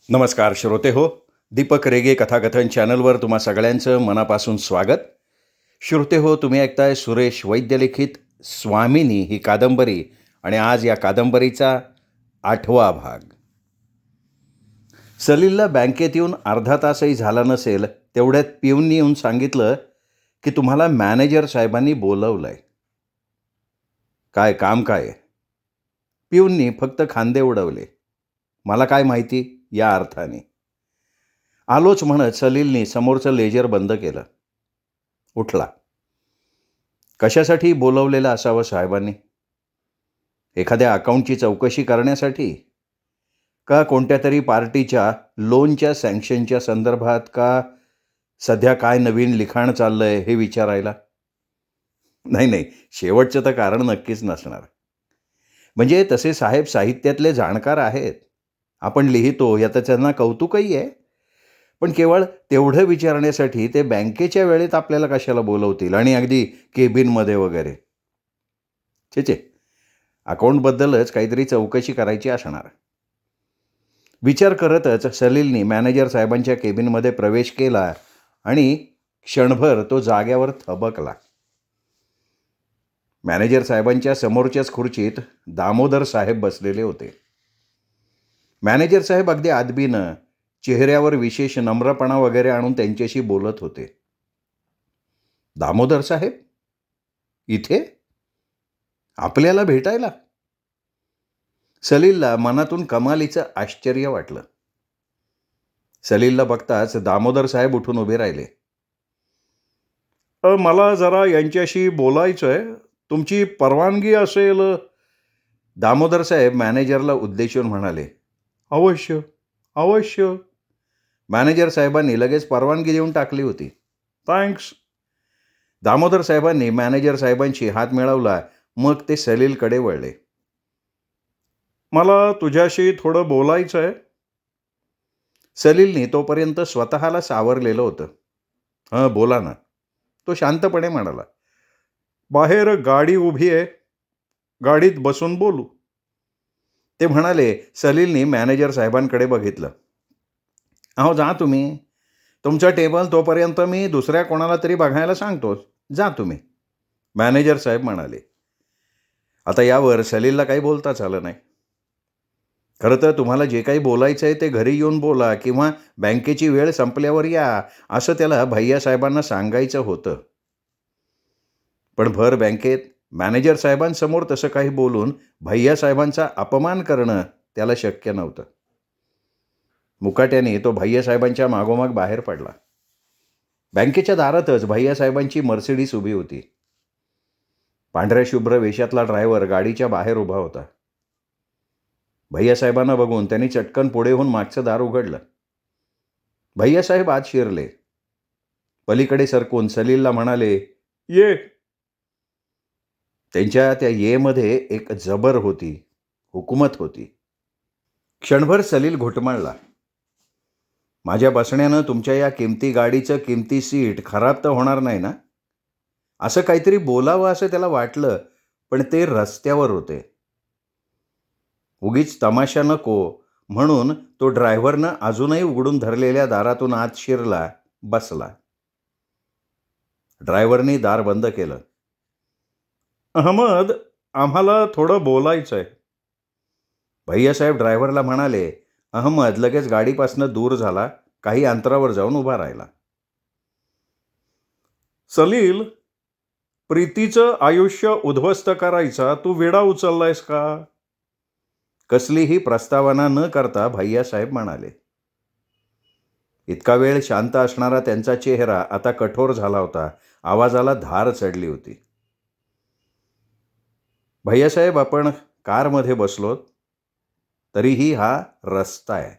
नमस्कार श्रोते हो. दीपक रेगे कथाकथन चॅनलवर तुम्हा सगळ्यांचं मनापासून स्वागत. श्रोते हो, तुम्ही ऐकताय सुरेश वैद्य लिखित स्वामिनी ही कादंबरी आणि आज या कादंबरीचा 8वा भाग. सलीलला बँकेत येऊन अर्धा तासही झाला नसेल तेवढ्यात पिऊननी येऊन सांगितलं की तुम्हाला मॅनेजर साहेबांनी बोलवलं आहे. काय काम काय आहे? पिऊननी फक्त खांदे उडवले. मला काय माहिती या अर्थाने. आलोच म्हणत सलीलनी समोरचं लेजर बंद केलं. उठला. कशासाठी बोलवलेलं असावं साहेबांनी? एखाद्या अकाउंटची चौकशी करण्यासाठी? का कोणत्या तरी पार्टीच्या लोनच्या सँक्शनच्या संदर्भात? का सध्या काय नवीन लिखाण चाललंय हे विचारायला? नाही, शेवटचं तर कारण नक्कीच नसणार. म्हणजे तसे साहेब साहित्यातले जाणकार आहेत. आपण लिहितो याचं त्यांना कौतुकही आहे. पण केवळ तेवढं विचारण्यासाठी ते बँकेच्या वेळेत आपल्याला कशाला बोलवतील, आणि अगदी केबिनमध्ये वगैरे? छे, अकाउंटबद्दलच काहीतरी चौकशी करायची असणार. विचार करतच सलीलनी मॅनेजर साहेबांच्या केबिनमध्ये प्रवेश केला आणि क्षणभर तो जाग्यावर थबकला. मॅनेजर साहेबांच्या समोरच्याच खुर्चीत दामोदर साहेब बसलेले होते. मॅनेजर साहेब अगदी आदबीनं, चेहऱ्यावर विशेष नम्रपणा वगैरे आणून त्यांच्याशी बोलत होते. दामोदर साहेब इथे आपल्याला भेटायला? सलीलला मनातून कमालीचं आश्चर्य वाटलं. सलीलला बघताच दामोदर साहेब उठून उभे राहिले. मला जरा यांच्याशी बोलायचं आहे, तुमची परवानगी असेल? दामोदर साहेब मॅनेजरला उद्देशून म्हणाले. अवश्य अवश्य. मॅनेजर साहेबांनी लगेच परवानगी देऊन टाकली होती. थँक्स. दामोदर साहेबांनी मॅनेजर साहेबांशी हात मिळवला. मग ते सलीलकडे वळले. मला तुझ्याशी थोडं बोलायचं आहे. सलीलनी तोपर्यंत स्वतःला सावरलेलं होतं. बोला ना, तो शांतपणे म्हणाला. बाहेर गाडी उभी आहे, गाडीत बसून बोलू. ते म्हणाले. सलीलनी मॅनेजर साहेबांकडे बघितलं. अहो जा तुम्ही, तुमचा टेबल तोपर्यंत मी दुसऱ्या कोणाला तरी बघायला सांगतोच, जा तुम्ही, मॅनेजर साहेब म्हणाले. आता यावर सलीलला काही बोलताच आलं नाही. खरं तर तुम्हाला जे काही बोलायचं आहे ते घरी येऊन बोला किंवा बँकेची वेळ संपल्यावर या, असं त्याला भैयासाहेबांना सांगायचं होतं. पण भर बँकेत मॅनेजर साहेबांसमोर तसं काही बोलून भैयासाहेबांचा अपमान करणं त्याला शक्य नव्हतं. मुकाट्याने तो भैयासाहेबांच्या मागोमाग बाहेर पडला. बँकेच्या दारातच भैयासाहेबांची मर्सिडीज उभी होती. पांढऱ्या शुभ्र वेशातला ड्रायव्हर गाडीच्या बाहेर उभा होता. भैयासाहेबांना बघून त्यांनी चटकन पुढे होऊन मागचं दार उघडलं. भैयासाहेब आत शिरले. पलीकडे सरकून सलीलला म्हणाले, ये. त्यांच्या त्या येमध्ये एक जबर होती, हुकूमत होती. क्षणभर सलील घुटमाळला. माझ्या बसण्यानं तुमच्या या किमती गाडीचं किमती सीट खराब तर होणार नाही ना? असं काहीतरी बोलावं असं त्याला वाटलं, पण ते रस्त्यावर होते. उगीच तमाशा नको म्हणून तो ड्रायव्हरनं अजूनही उघडून धरलेल्या दारातून आत शिरला, बसला. ड्रायव्हरनी दार बंद केलं. अहमद, आम्हाला थोडं बोलायचं आहे. भैयासाहेब ड्रायव्हरला म्हणाले. अहमद लगेच गाडीपासनं दूर झाला, काही अंतरावर जाऊन उभा राहिला. सलील, प्रीतीचं आयुष्य उद्ध्वस्त करायचा तू वेडा उचललायस का? कसलीही प्रस्तावना न करता भैयासाहेब म्हणाले. इतका वेळ शांत असणारा त्यांचा चेहरा आता कठोर झाला होता. आवाजाला धार चढली होती. भैयासाहेब, आपण कारमध्ये बसलोत, तरीही हा रस्ता आहे.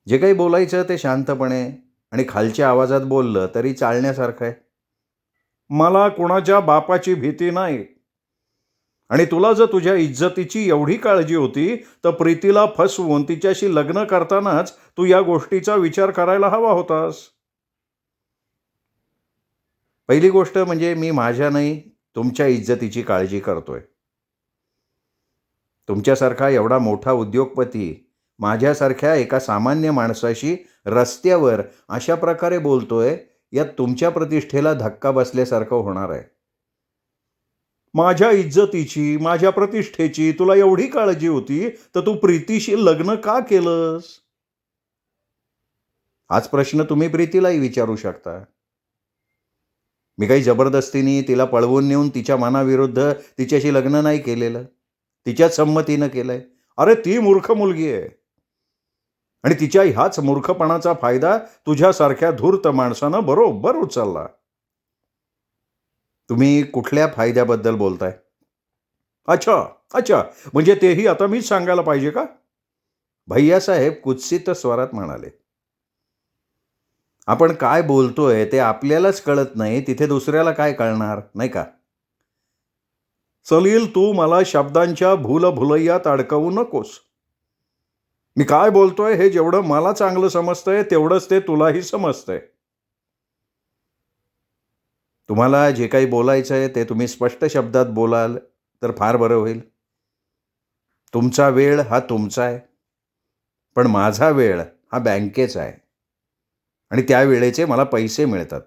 जे काही बोलायचं ते शांतपणे आणि खालच्या आवाजात बोललं तरी चालण्यासारखं आहे. मला कुणाच्या बापाची भीती नाही, आणि तुला जर तुझ्या इज्जतीची एवढी काळजी होती तर प्रीतीला फसवून तिच्याशी लग्न करतानाच तू या गोष्टीचा विचार करायला हवा होतास. पहिली गोष्ट म्हणजे मी माझ्या नाही तुमच्या इज्जतीची काळजी करतोय. तुमच्यासारखा एवढा मोठा उद्योगपती माझ्यासारख्या एका सामान्य माणसाशी रस्त्यावर अशा प्रकारे बोलतोय, यात तुमच्या प्रतिष्ठेला धक्का बसल्यासारखं होणार आहे. माझ्या इज्जतीची, माझ्या प्रतिष्ठेची तुला एवढी काळजी होती, तर तू प्रीतीशी लग्न का केलंस? हाच प्रश्न तुम्ही प्रीतीलाही विचारू शकता. मी काही जबरदस्तीने तिला पळवून नेऊन तिच्या मनाविरुद्ध तिच्याशी लग्न नाही केलेलं. तिच्याच संमतीनं केलंय. अरे ती मूर्ख मुलगी आहे आणि तिच्या ह्याच मूर्खपणाचा फायदा तुझ्यासारख्या धूर्त माणसानं बरोबर उचलला. तुम्ही कुठल्या फायद्याबद्दल बोलताय? अच्छा अच्छा, म्हणजे तेही आता मीच सांगायला पाहिजे का? भैयासाहेब कुत्सित स्वरात म्हणाले. आपण काय बोलतोय ते आपल्यालाच कळत नाही, तिथे दुसऱ्याला काय कळणार, नाही का? सलील, तू मला शब्दांच्या भूलभुलैयात अडकवू नकोस. मी काय बोलतोय हे जेवढं मला चांगलं समजतंय तेवढंच ते तुलाही समजतंय. तुम्हाला जे काही बोलायचं आहे ते तुम्ही स्पष्ट शब्दात बोलाल तर फार बरं होईल. तुमचा वेळ हा तुमचा आहे, पण माझा वेळ हा बँकेचा आहे आणि त्या वेळेचे मला पैसे मिळतात.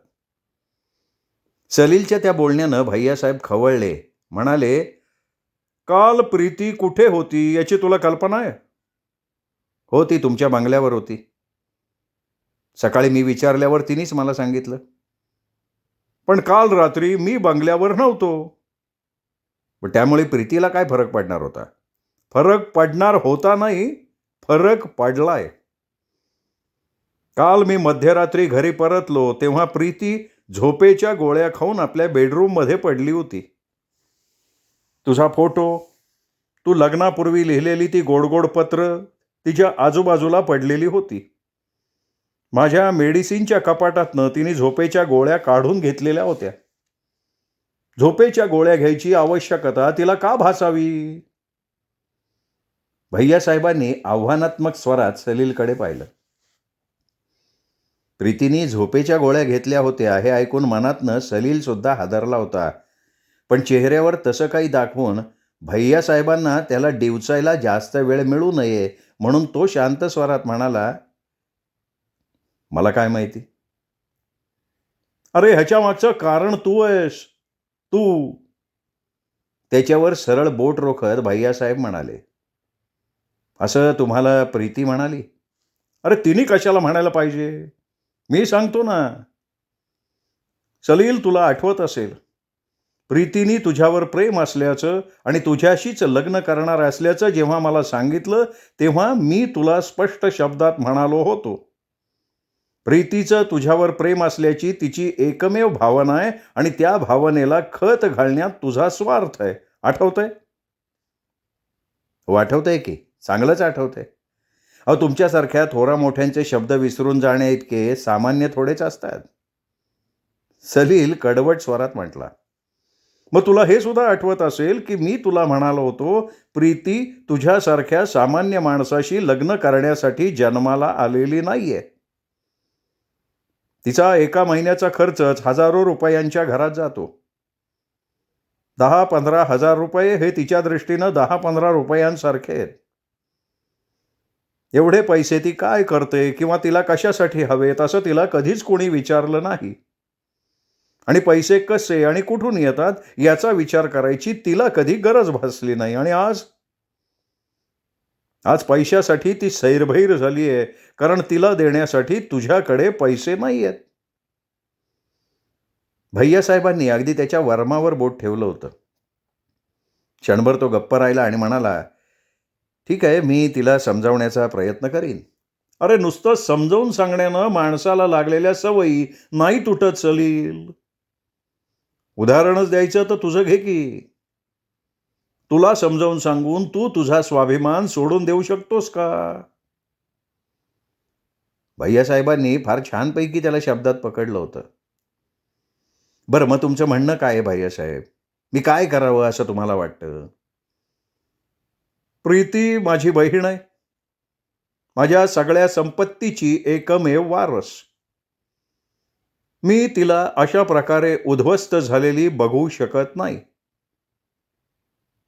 सलीलच्या त्या बोलण्यानं भैयासाहेब खवळले. म्हणाले, काल प्रीती कुठे होती याची तुला कल्पना आहे? हो, ती तुमच्या बंगल्यावर होती. सकाळी मी विचारल्यावर तिनेच मला सांगितलं. पण काल रात्री मी बंगल्यावर नव्हतो. पण त्यामुळे प्रीतीला काय फरक पडणार होता? फरक पडणार होता नाही, फरक पडलाय. काल मी मध्यरात्री घरी परतलो तेव्हा प्रीती झोपेच्या गोळ्या खाऊन आपल्या बेडरूममध्ये पडली होती. तुझा फोटो, तू लग्नापूर्वी लिहिलेली ती गोड पत्र तिच्या आजूबाजूला पडलेली होती. माझ्या मेडिसिनच्या कपाटातनं तिने झोपेच्या गोळ्या काढून घेतलेल्या होत्या. झोपेच्या गोळ्या घ्यायची आवश्यकता तिला का भासावी? भैयासाहेबांनी आव्हानात्मक स्वरात सलीलकडे पाहिलं. प्रीतीने झोपेच्या गोळ्या घेतल्या होत्या हे ऐकून मनातनं सलील सुद्धा हादरला होता. पण चेहऱ्यावर तसं काही दाखवून भैयासाहेबांना त्याला डिवचायला जास्त वेळ मिळू नये म्हणून तो शांत स्वरात म्हणाला, मला काय माहिती? अरे ह्याच्या मागचं कारण तू आहेस, तू. त्याच्यावर सरळ बोट रोखत भैयासाहेब म्हणाले, असं तुम्हाला प्रीती म्हणाली? अरे तिने कशाला म्हणायला पाहिजे? मी सांगतो ना. सलील, तुला आठवत असेल, प्रीतीने तुझ्यावर प्रेम असल्याचं आणि तुझ्याशीच लग्न करणार असल्याचं जेव्हा मला सांगितलं तेव्हा मी तुला स्पष्ट शब्दात म्हणालो होतो. प्रीतीचं तुझ्यावर प्रेम असल्याची तिची एकमेव भावना आहे आणि त्या भावनेला खत घालण्यात तुझा स्वार्थ आहे. आठवतंय? हो, आठवतंय की, चांगलंच आठवतंय. अहो, तुमच्यासारख्या थोरा मोठ्यांचे शब्द विसरून जाणे इतके सामान्य थोडेच असतात. सलील कडवट स्वरात म्हटला, मग तुला हे सुद्धा आठवत असेल की मी तुला म्हणालो होतो, प्रीती तुझ्यासारख्या सामान्य माणसाशी लग्न करण्यासाठी जन्माला आलेली नाहीये. तिचा एका महिन्याचा खर्चच हजारो रुपयांच्या घरात जातो. 10-15 हजार रुपये हे तिच्या दृष्टीनं 10-15 रुपयांसारखे आहेत. एवढे पैसे ती काय करते किंवा तिला कशासाठी हवेत असं तिला कधीच कोणी विचारलं नाही. आणि पैसे कसे आणि कुठून येतात याचा विचार करायची तिला कधी गरज भासली नाही. आणि आज पैशासाठी ती सैरभैर झाली आहे, कारण तिला देण्यासाठी तुझ्याकडे पैसे नाही आहेत. भैयासाहेबांनी अगदी त्याच्या वर्मावर बोट ठेवलं होतं. क्षणभर तो गप्प राहिला आणि म्हणाला, ठीक आहे, मी तिला समजावण्याचा प्रयत्न करीन. अरे नुसतं समजावून सांगण्यानं माणसाला लागलेल्या सवयी नाही तुटत सलील. उदाहरणच द्यायचं तर तुझं घे की. तुला समजावून सांगून तू तुझा स्वाभिमान सोडून देऊ शकतोस का? भैयासाहेबांनी फार छानपैकी त्याला शब्दात पकडलं होतं. बरं, मग तुमचं म्हणणं काय आहे भैयासाहेब? मी काय करावं असं तुम्हाला वाटतं? प्रीती माझी बहीण आहे, माझ्या सगळ्या संपत्तीची एकमेव वारस. मी तिला अशा प्रकारे उद्ध्वस्त झालेली बघू शकत नाही.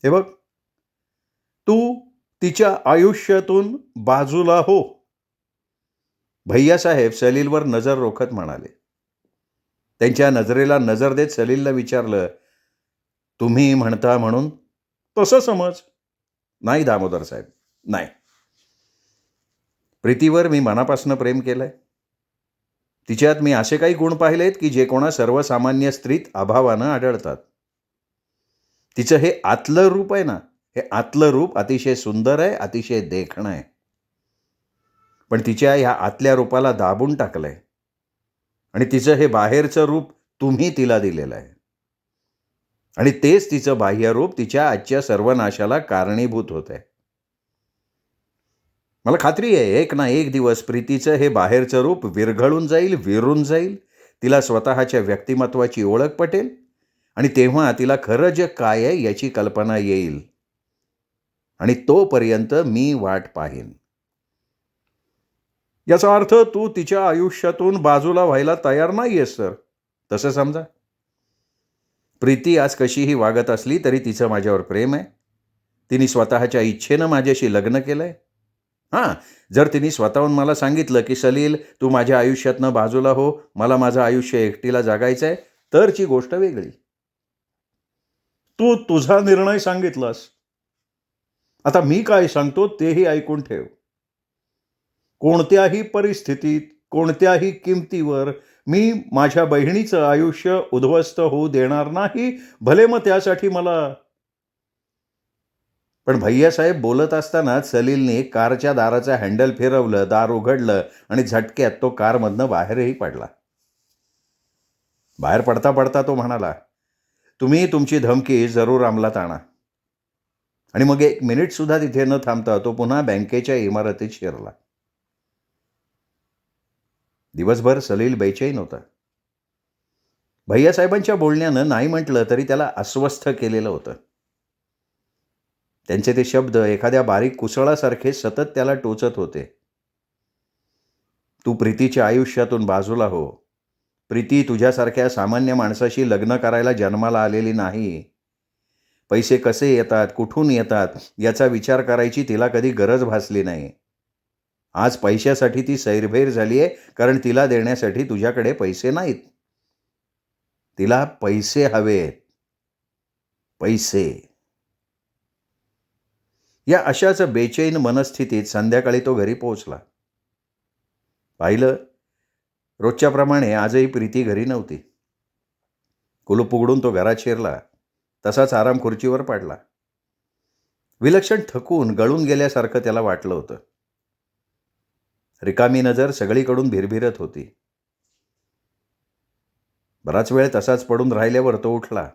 हे बघ, तू तिच्या आयुष्यातून बाजूला हो. भैयासाहेब सलीलवर नजर रोखत म्हणाले. त्यांच्या नजरेला नजर देत सलीलला विचारलं, तुम्ही म्हणता म्हणून? तसं समज. नाही दामोदर साहेब, नाही. प्रीतीवर मी मनापासून प्रेम केलंय. तिच्यात मी असे काही गुण पाहिलेत की जे कोणा सर्वसामान्य स्त्रीत अभावानं आढळतात. तिचं हे आतलं रूप आहे ना, हे आतलं रूप अतिशय सुंदर आहे, अतिशय देखणं आहे. पण तिच्या ह्या आतल्या रूपाला दाबून टाकलंय आणि तिचं हे बाहेरचं रूप तुम्ही तिला दिलेलं आहे. आणि तेच तिचं बाह्य रूप तिच्या आजच्या सर्वनाशाला कारणीभूत होत आहे. मला खात्री आहे एक ना एक दिवस प्रीतीचं हे बाहेरचं रूप विरघळून जाईल, विरून जाईल. तिला स्वतःच्या व्यक्तिमत्वाची ओळख पटेल आणि तेव्हा तिला खरं जग काय आहे याची कल्पना येईल. आणि तोपर्यंत मी वाट पाहीन. याचा अर्थ तू तिच्या आयुष्यातून बाजूला व्हायला तयार नाहीयेस सर, तसं समजा. प्रीती आज कशीही वागत असली तरी तिचं माझ्यावर प्रेम आहे. तिने स्वतःच्या इच्छेनं माझ्याशी लग्न केलंय. हां, जर तिने स्वतःहून मला सांगितलं की सलील तू माझ्या आयुष्यातनं बाजूला हो, मला माझं आयुष्य एकटीला जगायचं आहे, तरची गोष्ट वेगळी. तू तुझा निर्णय सांगितलास. आता मी काय सांगतो तेही ऐकून ठेव. कोणत्याही परिस्थितीत, कोणत्याही किमतीवर मी माझ्या बहिणीचं आयुष्य उद्ध्वस्त होऊ देणार नाही, भले मग त्यासाठी मला. पण भैयासाहेब बोलत असताना सलीलने कारच्या दाराचं हँडल फिरवलं, दार उघडलं आणि झटक्यात तो कारमधनं बाहेरही पडला. बाहेर पडता पडता तो म्हणाला, तुम्ही तुमची धमकी जरूर अंमलात आणा. आणि मग एक मिनिटसुद्धा तिथे न थांबता तो पुन्हा बँकेच्या इमारतीत शिरला. दिवसभर सलील बेचैन होता. भैयासाहेबांच्या बोलण्यानं नाही म्हटलं तरी त्याला अस्वस्थ केलेलं होतं. त्यांचे ते शब्द एखाद्या बारीक कुसळासारखे सतत त्याला टोचत होते. तू प्रीतीच्या आयुष्यातून बाजूला हो. प्रीती तुझ्यासारख्या सामान्य माणसाशी लग्न करायला जन्माला आलेली नाही. पैसे कसे येतात, कुठून येतात याचा विचार करायची तिला कधी गरज भासली नाही. आज पैशासाठी ती सैरभैर झाली आहे कारण तिला देण्यासाठी तुझ्याकडे पैसे नाहीत. तिला पैसे हवेत, पैसे. या अशाच बेचैन मनस्थितीत संध्याकाळी तो घरी पोहोचला. पाहिलं, रोजच्याप्रमाणे आजही प्रीती घरी नव्हती. कुलूप उघडून तो घरात शिरला. तसाच आराम खुर्चीवर पडला. विलक्षण थकून गळून गेल्यासारखं त्याला वाटलं होतं. रिकामी नजर सगळीकडून भिरभिरत होती. बराच वेळ तसाच पडून राहिल्यावर तो उठला.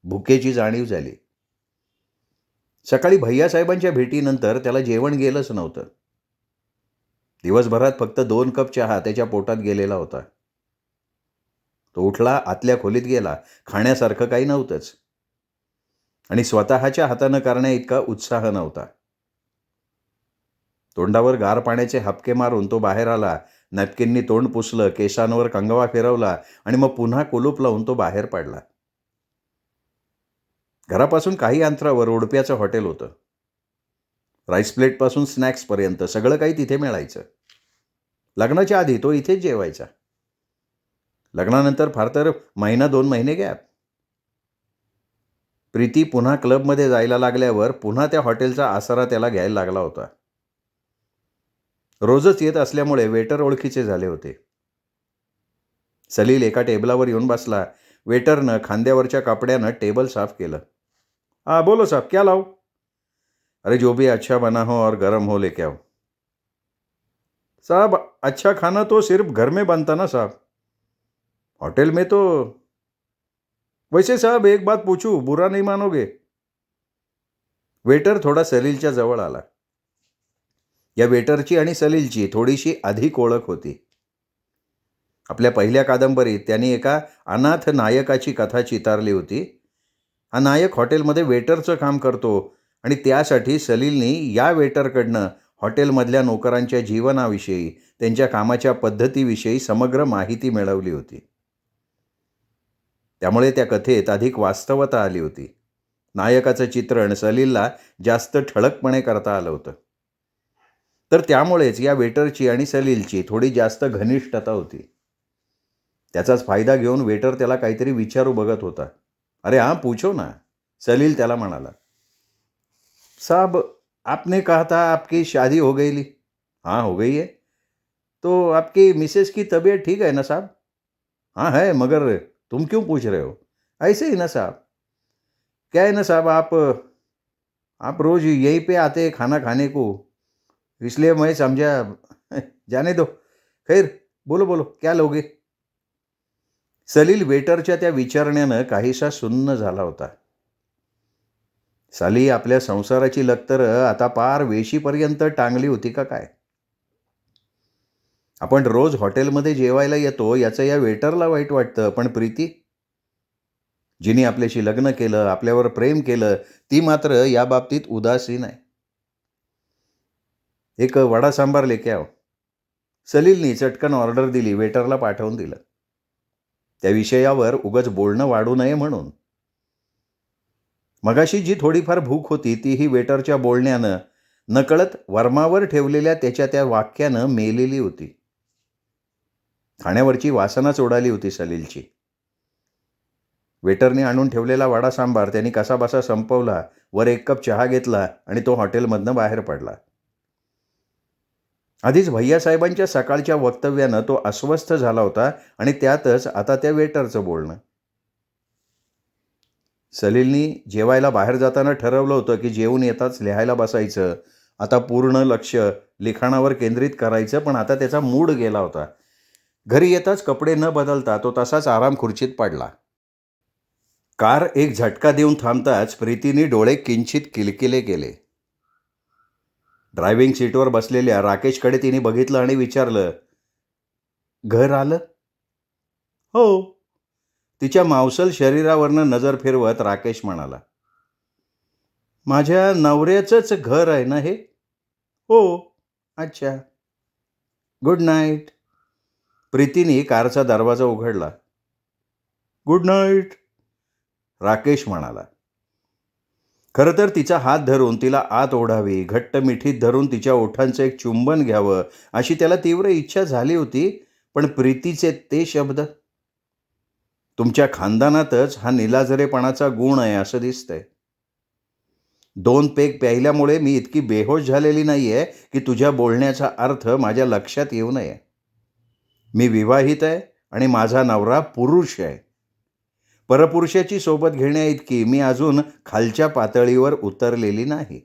भुकेची जाणीव झाली. सकाळी भैयासाहेबांच्या भेटीनंतर त्याला जेवण गेलंच नव्हतं. दिवसभरात फक्त 2 कप चहा त्याच्या पोटात गेलेला होता. तो उठला, आतल्या खोलीत गेला. खाण्यासारखं काही नव्हतंच आणि स्वतःच्या हातानं करण्या इतका उत्साह नव्हता. तोंडावर गार पाण्याचे हपके मारून तो बाहेर आला. नॅपकिननी तोंड पुसलं, केसांवर कंगवा फिरवला आणि मग पुन्हा कुलूप लावून तो बाहेर पडला. घरापासून काही अंतरावर उडप्याचं हॉटेल होतं. राईस प्लेटपासून स्नॅक्सपर्यंत सगळं काही तिथे मिळायचं. लग्नाच्या आधी तो इथेच जेवायचा. लग्नानंतर फार तर 1-2 महिने गॅप. प्रीती पुन्हा क्लबमध्ये जायला लागल्यावर पुन्हा त्या हॉटेलचा आसरा त्याला घ्यायला लागला होता. रोजच येत असल्यामुळे वेटर ओळखीचे झाले होते. सलील एका टेबलावर येऊन बसला. वेटरनं खांद्यावरच्या कपड्यानं टेबल साफ केलं. हाँ बोलो साहब, क्या लाओ? अरे जो भी अच्छा बना हो और गर्म हो लेके आओ. साहब अच्छा खाना तो सिर्फ घर में बनता ना साहब, होटल में तो. वैसे साहब एक बात पूछूं, बुरा नहीं मानोगे? वेटर थोडा सलीलच्या जवळ आला. या वेटरची आणि सलीलची थोडीशी अधिक ओळख होती. आपल्या पहिल्या कादंबरीत त्यांनी एका अनाथ नायकाची कथा चितारली होती. हा नायक हॉटेलमध्ये वेटरचं काम करतो आणि त्यासाठी सलीलनी या वेटरकडनं हॉटेलमधल्या नोकरांच्या जीवनाविषयी, त्यांच्या कामाच्या पद्धतीविषयी समग्र माहिती मिळवली होती. त्यामुळे त्या कथेत अधिक वास्तवता आली होती नायकाचं चित्रण सलीलला जास्त ठळकपणे करता आलं होतं. तर त्यामुळेच या वेटरची आणि सलीलची थोडी जास्त घनिष्ठता होती. त्याचाच फायदा घेऊन वेटर त्याला काहीतरी विचारू बघत होता. अरे हां, पूछो ना, सलील त्याला म्हणाला. साहब, आपने कहा था आपकी शादी हो गई ली. हाँ, हो गई है. तो आपकी मिसेस की तबीयत ठीक है ना साहब? हाँ है, मगर तुम क्यों पूछ रहे हो? ऐसे ही ना साहब. क्या है ना साहब, आप रोज़ यहीं पे आते हैं खाना खाने को, इसलिए मैं समझा. जाने दो. खैर, बोलो बोलो, क्या लोगे? सलील वेटरच्या त्या विचारण्यानं काहीसा सुन्न झाला होता. साली आपल्या संसाराची लक्तरं आता पार वेशीपर्यंत टांगली होती का काय? आपण रोज हॉटेलमध्ये जेवायला येतो याचं या वेटरला वाईट वाटतं, पण प्रीती, जिने आपल्याशी लग्न केलं, आपल्यावर प्रेम केलं, ती मात्र या बाबतीत उदासीन आहे. एक वडा सांबार लेके आओ. सलीलनी चटकन ऑर्डर दिली, वेटरला पाठवून दिलं. त्या विषयावर उगाच बोलणं वाढू नये म्हणून. मगाशी जी थोडीफार भूक होती तीही वेटरच्या बोलण्यानं, नकळत वर्मावर ठेवलेल्या त्याच्या त्या वाक्यानं मेलेली होती. खाण्यावरची वासनाच उडाली होती सलीलची. वेटरने आणून ठेवलेला वडा सांबार त्यांनी कसाबसा संपवला, वर एक कप चहा घेतला आणि तो हॉटेलमधनं बाहेर पडला. आधीच भैयासाहेबांच्या सकाळच्या वक्तव्यानं तो अस्वस्थ झाला होता आणि त्यातच आता त्या वेटरचं बोलणं. सलीलनी जेवायला बाहेर जाताना ठरवलं होतं की जेवून येताच लिहायला बसायचं. आता पूर्ण लक्ष लिखाणावर केंद्रित करायचं, पण आता त्याचा मूड गेला होता. घरी येताच कपडे न बदलता तो तसाच आराम खुर्चीत पडला. कार एक झटका देऊन थांबताच प्रीतीने डोळे किंचित किलकिले केले. ड्रायव्हिंग सीटवर बसलेल्या राकेशकडे तिने बघितलं आणि विचारलं, घर आलं? हो. तिच्या मावसल शरीरावरनं नजर फिरवत राकेश म्हणाला, माझ्या नवऱ्याचंच घर आहे ना हे? हो. अच्छा. Good night. प्रीतीने कारचा दरवाजा उघडला. गुड नाईट, राकेश म्हणाला. खरं तर तिचा हात धरून तिला आत ओढावी, घट्ट मिठीत धरून तिच्या ओठांचं एक चुंबन घ्यावं अशी त्याला तीव्र इच्छा झाली होती, पण प्रीतीचे ते शब्द, तुमच्या खानदानातच हा निलाजरेपणाचा गुण आहे असं दिसतंय. 2 पेग प्यायल्यामुळे मी इतकी बेहोश झालेली नाहीये की तुझ्या बोलण्याचा अर्थ माझ्या लक्षात येऊ नये. मी विवाहित आहे आणि माझा नवरा पुरुष आहे. परपुरुषाची सोबत घेण्याइतकी मी अजून खालच्या पातळीवर उतरलेली नाही.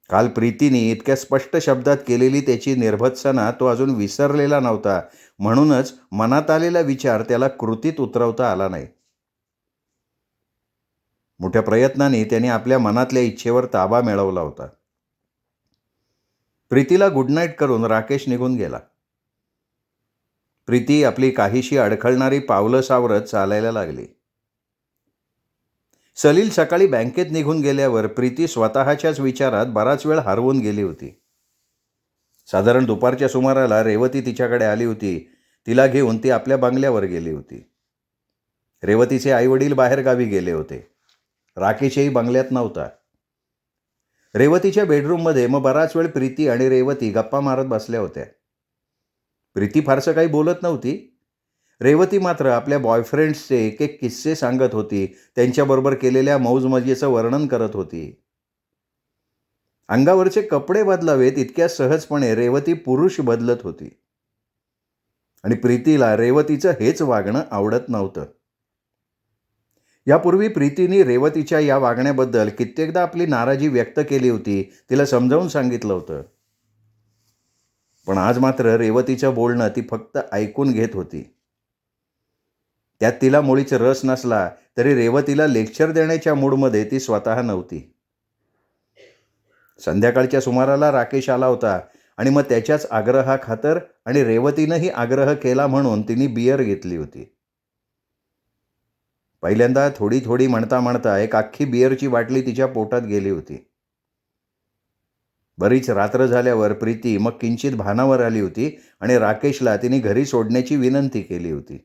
काल प्रीतीने इतक्या स्पष्ट शब्दात केलेली त्याची निर्भत्सना तो अजून विसरलेला नव्हता, म्हणूनच मनात आलेला विचार त्याला कृतीत उतरवता आला नाही. मोठ्या प्रयत्नाने त्याने आपल्या मनातल्या इच्छेवर ताबा मिळवला होता. प्रीतीला गुड नाईट करून राकेश निघून गेला. प्रीती आपली काहीशी अडखळणारी पावलं सावरत चालायला लागली. सलील सकाळी बँकेत निघून गेल्यावर प्रीती स्वतःच्याच विचारात बराच वेळ हरवून गेली होती. साधारण दुपारच्या सुमाराला रेवती तिच्याकडे आली होती. तिला घेऊन ती आपल्या बंगल्यावर गेली होती. रेवतीचे आईवडील बाहेरगावी गेले होते. राकेशही बंगल्यात नव्हता. रेवतीच्या बेडरूममध्ये मग बराच वेळ प्रीती आणि रेवती गप्पा मारत बसल्या होत्या. प्रीती फारसं काही बोलत नव्हती. रेवती मात्र आपल्या बॉयफ्रेंड्सचे एक एक किस्से सांगत होती. त्यांच्याबरोबर केलेल्या मौजमजेचं वर्णन करत होती. अंगावरचे कपडे बदलावेत इतक्या सहजपणे रेवती पुरुष बदलत होती. आणि प्रीतीला रेवतीचं हेच वागणं आवडत नव्हतं. यापूर्वी प्रीतीने रेवतीच्या या वागण्याबद्दल कित्येकदा आपली नाराजी व्यक्त केली होती. तिला समजावून सांगितलं होतं. पण आज मात्र रेवतीचं बोलणं ती फक्त ऐकून घेत होती. त्यात तिला मुळीच रस नसला तरी रेवतीला लेक्चर देण्याच्या मूडमध्ये ती स्वतः नव्हती. संध्याकाळच्या सुमाराला राकेश आला होता आणि मग त्याच्याच आग्रहाखातर आणि रेवतीनंही आग्रह केला म्हणून तिने बियर घेतली होती. पहिल्यांदा थोडी थोडी म्हणता म्हणता एक अख्खी बियरची बाटली तिच्या पोटात गेली होती. बरीच रात्र झाल्यावर प्रीती मग किंचित भानावर आली होती आणि राकेशला तिने घरी सोडण्याची विनंती केली होती.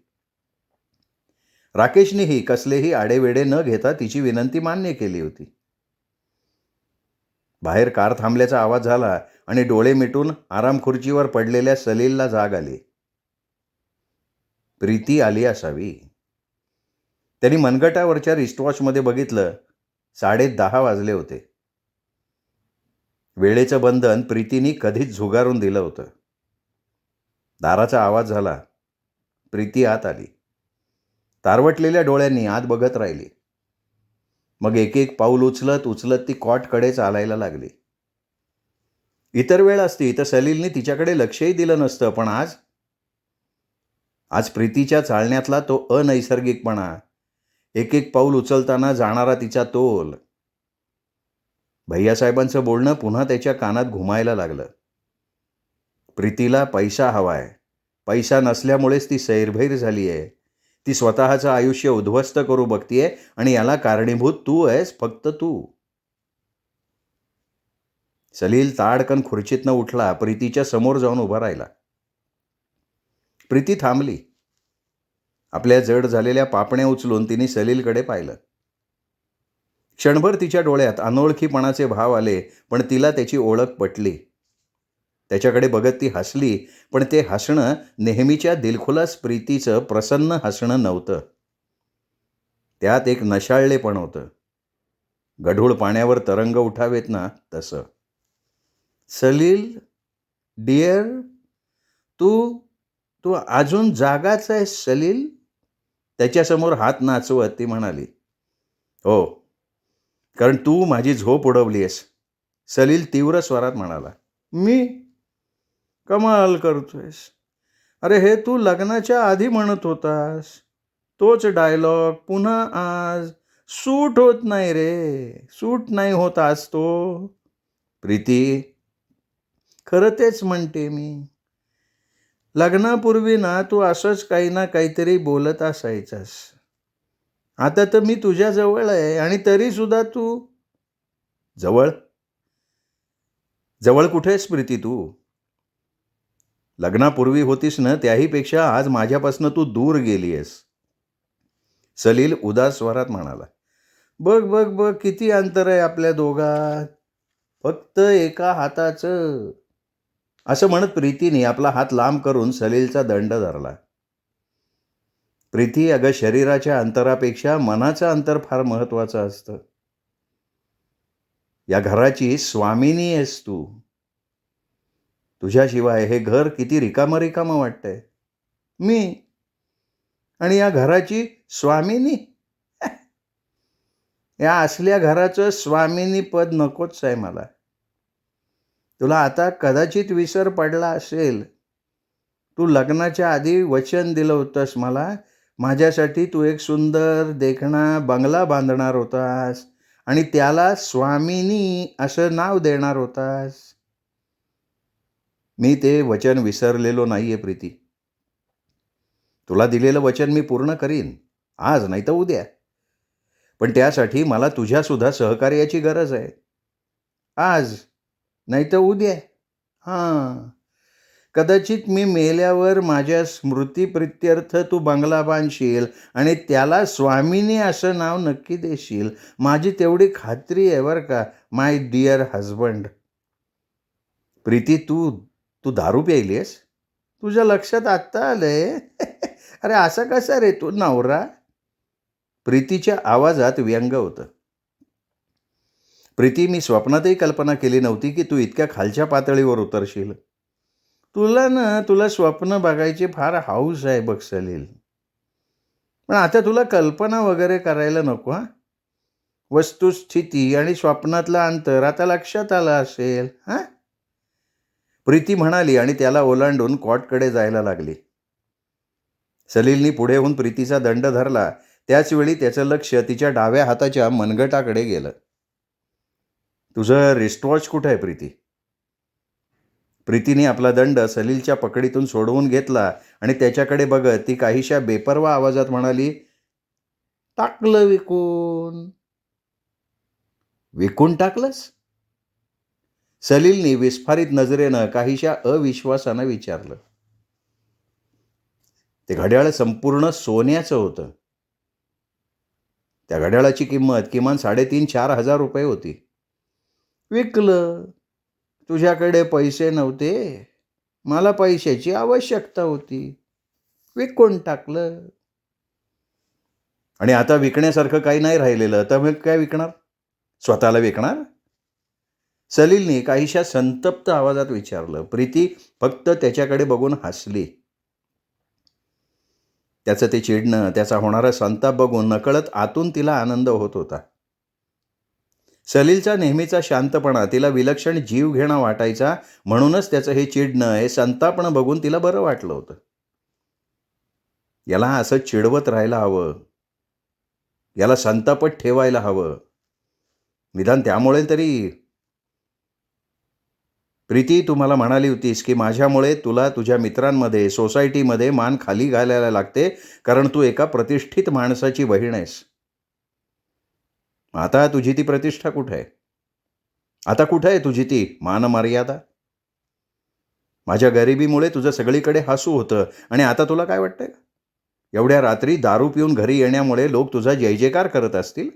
राकेशनेही कसलेही आडेवेडे न घेता तिची विनंती मान्य केली होती. बाहेर कार थांबल्याचा आवाज झाला आणि डोळे मिटून आराम खुर्चीवर पडलेल्या सलीलला जाग आली. प्रीती आली असावी. त्यांनी मनगटावरच्या रिस्टवॉचमध्ये बघितलं. 10:30 वाजले होते. वेळेचं बंधन प्रीतीने कधीच झुगारून दिलं होतं. दाराचा आवाज झाला. प्रीती आत आली. तारवटलेल्या डोळ्यांनी आत बघत राहिली. मग एक एक पाऊल उचलत उचलत ती कॉटकडे चालायला लागली. इतर वेळ असती तर सलीलने तिच्याकडे लक्षही दिलं नसतं, पण आज प्रीतीच्या चालण्यातला तो अनैसर्गिकपणा, एक एक पाऊल उचलताना जाणारा तिचा तोल. भैयासाहेबांचं बोलणं पुन्हा त्याच्या कानात घुमायला लागलं. प्रीतीला पैसा हवाय. पैसा नसल्यामुळेच ती सैरभैर झाली आहे. ती स्वतःचं आयुष्य उद्ध्वस्त करू बघतीये आणि याला कारणीभूत तू आहेस, फक्त तू. सलील ताडकन खुर्चीतनं उठला. प्रीतीच्या समोर जाऊन उभा राहिला. प्रीती थांबली. आपल्या जड झालेल्या पापण्या उचलून तिने सलीलकडे पाहिलं. क्षणभर तिच्या डोळ्यात अनोळखीपणाचे भाव आले, पण तिला त्याची ओळख पटली. त्याच्याकडे बघत ती हसली, पण ते हसणं नेहमीच्या दिलखुलास प्रीतीचं प्रसन्न हसणं नव्हतं. त्यात एक नशाळलेपण होतं. गढूळ पाण्यावर तरंग उठावेत ना, तसं. सलील डिअर, तू अजून जागाच आहेस सलील? त्याच्यासमोर हात नाचवत ती म्हणाली. हो, कारण तू माझी झोप उडवली आहेस, सलील तीव्र स्वरात म्हणाला. मी? कमाल करतोयस. अरे हे तू लग्नाच्या आधी म्हणत होतास. तोच डायलॉग पुन्हा आज. सूट होत नाही रे, सूट नाही होत आज तो. प्रीती, खरं तेच म्हणते मी. लग्नापूर्वी ना तू असंच काही ना काहीतरी बोलत असायचास. आता तर मी तुझ्या जवळ आहे आणि तरी सुद्धा तू. जवळ जवळ कुठेस प्रीती तू? लग्नापूर्वी होतीस ना, त्याहीपेक्षा आज माझ्यापासून तू दूर गेली आहेस. सलील उदास स्वरात म्हणाला. बघ बघ बघ, किती अंतर आहे आपल्या दोघात, फक्त एका हाताचं. असं म्हणत प्रीतीने आपला हात लांब करून सलीलचा दंड धरला. प्रीती, अगं शरीराच्या अंतरापेक्षा मनाचं अंतर फार महत्वाचं असतं. या घराची स्वामिनी आहेस तू. तुझ्याशिवाय हे घर किती रिकामं रिकामं वाटतंय. मी आणि या घराची स्वामिनी? या असल्या घराचं स्वामिनी पद नकोच आहे मला. तुला आता कदाचित विसर पडला असेल. तू लग्नाच्या आधी वचन दिलं होतंस मला. माझ्यासाठी तू एक सुंदर देखणा बंगला बांधणार होतास आणि त्याला स्वामिनी असं नाव देणार होतास. मी ते वचन विसरलेलो नाहीये प्रीती. तुला दिलेलं वचन मी पूर्ण करीन, आज नाही तर उद्या. पण त्यासाठी मला तुझ्यासुद्धा सहकार्याची गरज आहे. आज नाही तर उद्या. हां, कदाचित मी मेल्यावर माझ्या स्मृतीप्रित्यर्थ तू बंगला बांधशील आणि त्याला स्वामिनी असं नाव नक्की देशील. माझी तेवढी खात्री आहे बरं का, माय डिअर हजबंड. प्रीती, तू दारू प्यायली आहेस? तुझ्या लक्षात आत्ता आलंय? अरे असा कसा रे तू नवरा? प्रीतीच्या आवाजात व्यंग होतं. प्रीती, मी स्वप्नातही कल्पना केली नव्हती की तू इतक्या खालच्या पातळीवर उतरशील. तुला स्वप्न बघायची फार हौस आहे बघ सलील. पण आता तुला कल्पना वगैरे करायला नको. हां, वस्तुस्थिती आणि स्वप्नातलं अंतर आता लक्षात आलं असेल. हां, प्रीती म्हणाली आणि त्याला ओलांडून कॉटकडे जायला लागली. सलीलनी पुढे होऊन प्रीतीचा दंड धरला. त्याचवेळी त्याचं लक्ष तिच्या डाव्या हाताच्या मनगटाकडे गेलं. तुझं रिस्टवॉच कुठं आहे प्रीती? प्रीतीने आपला दंड सलीलच्या पकडीतून सोडवून घेतला आणि त्याच्याकडे बघत ती काहीशा बेपर्वा आवाजात म्हणाली. टाकलं विकून. विकून टाकलंस? सलीलने विस्फारित नजरेनं काहीशा अविश्वासानं विचारलं. ते घड्याळ संपूर्ण सोन्याचं होतं. त्या घड्याळाची किंमत किमान 3,500-4,000 रुपये होती. विकलं. तुझ्याकडे पैसे नव्हते. मला पैशाची आवश्यकता होती. विकून टाकलं. आणि आता विकण्यासारखं काही नाही राहिलेलं, तर मग काय विकणार? स्वतःला विकणार? सलीलने काहीशा संतप्त आवाजात विचारलं. प्रीती फक्त त्याच्याकडे बघून हसली. त्याचं ते चिडणं, त्याचा होणारा संताप बघून नकळत आतून तिला आनंद होत होता. सलीलचा नेहमीचा शांतपणा तिला विलक्षण जीवघेणा वाटायचा. म्हणूनच त्याचं हे चिडणं, हे संतापणं बघून तिला बरं वाटलं होतं. याला असं चिडवत राहायला हवं, याला संतापत ठेवायला हवं. निदान त्यामुळे तरी. प्रीती, तू मला म्हणाली होतीस की माझ्यामुळे तुला तुझ्या मित्रांमध्ये, सोसायटीमध्ये मान खाली घालायला लागते, कारण तू एका प्रतिष्ठित माणसाची बहीण आहेस. आता तुझी ती प्रतिष्ठा कुठे आहे? आता कुठे आहे तुझी ती मानमर्यादा? माझ्या गरिबीमुळे तुझं सगळीकडे हसू होतं, आणि आता तुला काय वाटतंय? एवढ्या रात्री दारू पिऊन घरी येण्यामुळे लोक तुझा जय जयकार करत असतील?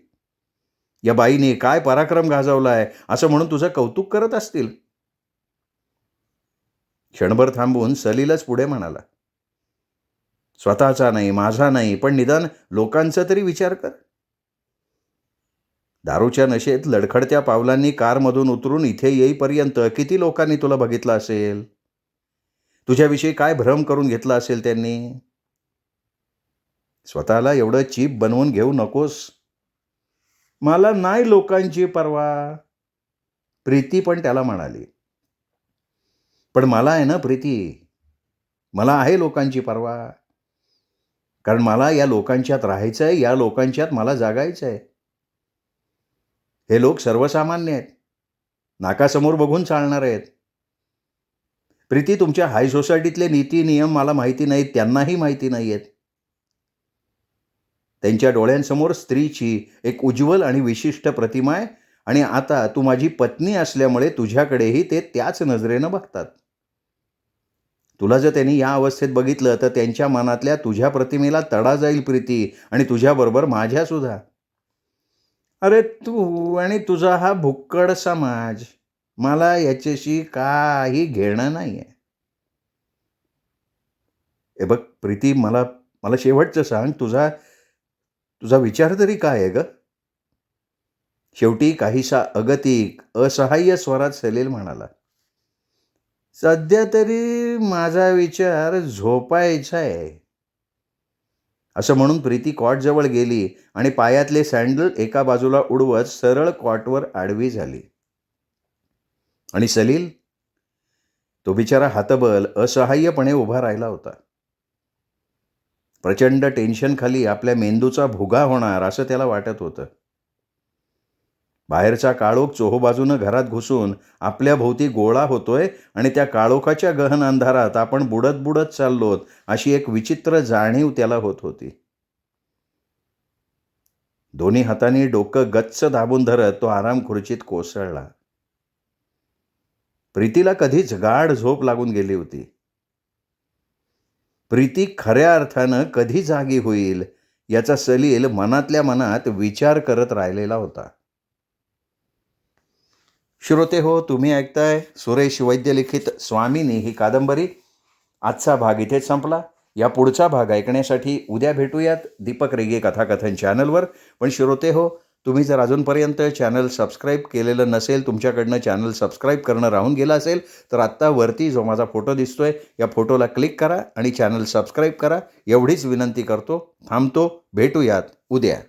या बाईने काय पराक्रम गाजवलाय असं म्हणून तुझं कौतुक करत असतील? क्षणभर थांबून सलीलच पुढे म्हणाला, स्वतःचा नाही, माझा नाही, पण निदान लोकांचा तरी विचार कर. दारूच्या नशेत लडखडत्या पावलांनी कारमधून उतरून इथे येईपर्यंत किती लोकांनी तुला बघितलं असेल? तुझ्याविषयी काय भ्रम करून घेतला असेल त्यांनी? स्वतःला एवढं चीप बनवून घेऊ नकोस. मला नाही लोकांची पर्वा, प्रीती पण त्याला म्हणाली. पण मला आहे ना प्रीती, मला आहे लोकांची पर्वा. कारण मला या लोकांच्यात राहायचं आहे, या लोकांच्यात मला जागायचं आहे. हे लोक सर्वसामान्य आहेत, नाकासमोर बघून चालणार आहेत. प्रीती, तुमच्या हाय सोसायटीतले नीती नियम मला माहिती नाहीत, त्यांनाही माहिती नाही आहेत. त्यांच्या डोळ्यांसमोर स्त्रीची एक उज्ज्वल आणि विशिष्ट प्रतिमा आहे, आणि आता तू माझी पत्नी असल्यामुळे तुझ्याकडेही ते त्याच नजरेनं बघतात. तुला जर त्यांनी या अवस्थेत बघितलं तर त्यांच्या मनातल्या तुझ्या प्रतिमेला तडा जाईल प्रीती, आणि तुझ्याबरोबर माझ्यासुद्धा. अरे तू आणि तुझा हा भुक्कड समाज, मला याच्याशी काही घेणं नाही आहे. हे बघ प्रीती, मला शेवटचं सांग, तुझा विचार तरी काय आहे ग? शेवटी काहीसा अगतिक, असहाय्य स्वरात सलील म्हणाला, सध्या तरी माझा विचार झोपायचा आहे. असं म्हणून प्रीती कॉटजवळ गेली आणि पायातले सँडल एका बाजूला उडवत सरळ कॉटवर आडवी झाली. आणि सलील, तो बिचारा हतबल, असहाय्यपणे उभा राहिला होता. प्रचंड टेन्शनखाली आपल्या मेंदूचा भुगा होणार असं त्याला वाटत होतं. बाहेरचा काळोख चोहोबाजूनं घरात घुसून आपल्या भोवती गोळा होतोय, आणि त्या काळोखाच्या गहन अंधारात आपण बुडत बुडत चाललोत अशी एक विचित्र जाणीव त्याला होत होती. दोन्ही हातांनी डोकं गच्च दाबून धरत तो आराम खुर्चीत कोसळला. प्रीतीला कधीच गाढ झोप लागून गेली होती. प्रीती खऱ्या अर्थानं कधी जागी होईल याचा सलील मनातल्या मनात विचार करत राहिलेला होता. श्रोते हो, तुम्ही ऐकताय सुरेश वैद्य लिखित स्वामिनी ही कादंबरी. आजचा भाग इथेच संपला. या पुढचा भाग ऐकण्यासाठी उद्या भेटूयात दीपक रेगे कथाकथन चॅनलवर. पण श्रोते हो, तुम्ही जर अजूनपर्यंत चॅनल सबस्क्राईब केलेलं नसेल, तुमच्याकडनं चॅनल सबस्क्राईब करणं राहून गेलं असेल, तर आत्ता वरती जो माझा फोटो दिसतोय या फोटोला क्लिक करा आणि चॅनल सबस्क्राईब करा. एवढीच विनंती करतो. थांबतो. भेटूयात उद्या.